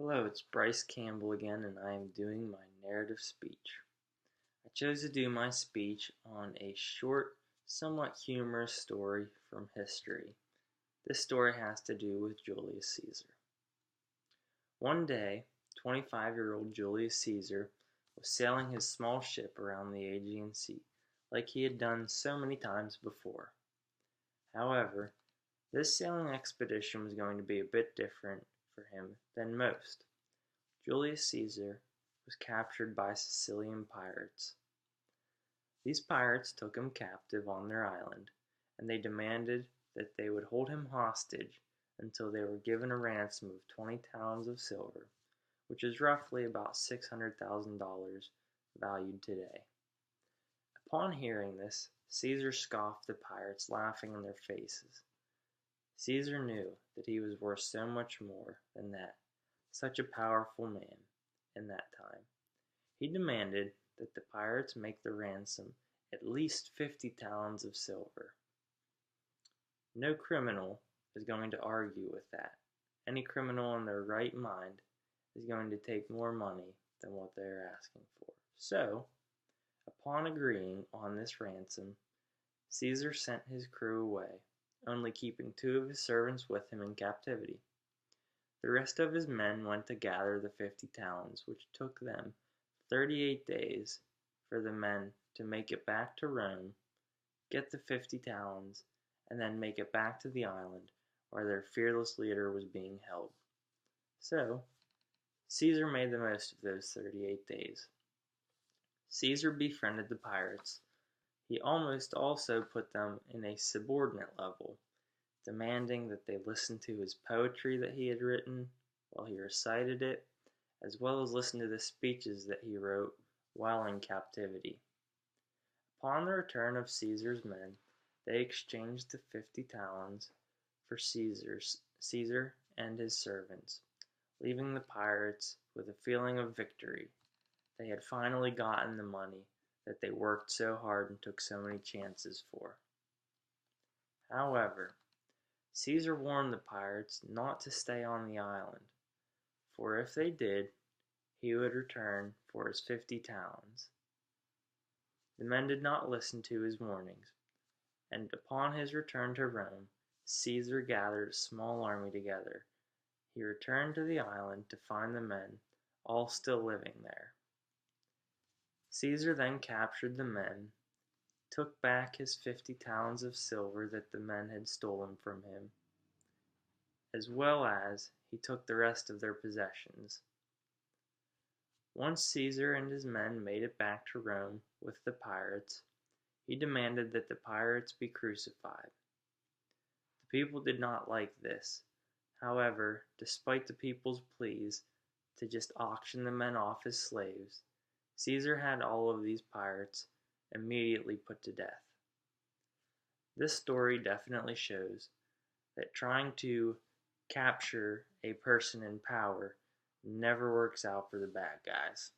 Hello, it's Bryce Campbell again, and I am doing my narrative speech. I chose to do my speech on a short, somewhat humorous story from history. This story has to do with Julius Caesar. One day, 25-year-old Julius Caesar was sailing his small ship around the Aegean Sea, like he had done so many times before. However, this sailing expedition was going to be a bit different for him than most. Julius Caesar was captured by Sicilian pirates. These pirates took him captive on their island, and they demanded that they would hold him hostage until they were given a ransom of 20 talents of silver, which is roughly about $600,000 valued today. Upon hearing this, Caesar scoffed the pirates, laughing in their faces. Caesar knew that he was worth so much more than that, such a powerful man in that time. He demanded that the pirates make the ransom at least 50 talents of silver. No criminal is going to argue with that. Any criminal in their right mind is going to take more money than what they're asking for. So, upon agreeing on this ransom, Caesar sent his crew away, only keeping 2 of his servants with him in captivity. The rest of his men went to gather the 50 talents, which took them 38 days for the men to make it back to Rome, get the 50 talents, and then make it back to the island where their fearless leader was being held. So, Caesar made the most of those 38 days. Caesar befriended the pirates. He almost also put them in a subordinate level, demanding that they listen to his poetry that he had written while he recited it, as well as listen to the speeches that he wrote while in captivity. Upon the return of Caesar's men, they exchanged the 50 talents for Caesar and his servants, leaving the pirates with a feeling of victory. They had finally gotten the money that they worked so hard and took so many chances for. However, Caesar warned the pirates not to stay on the island, for if they did, he would return for his 50 talents. The men did not listen to his warnings, and upon his return to Rome, Caesar gathered a small army together. He returned to the island to find the men all still living there. Caesar then captured the men, took back his 50 talents of silver that the men had stolen from him, as well as he took the rest of their possessions. Once Caesar and his men made it back to Rome with the pirates, he demanded that the pirates be crucified. The people did not like this. However, despite the people's pleas to just auction the men off as slaves, Caesar had all of these pirates immediately put to death. This story definitely shows that trying to capture a person in power never works out for the bad guys.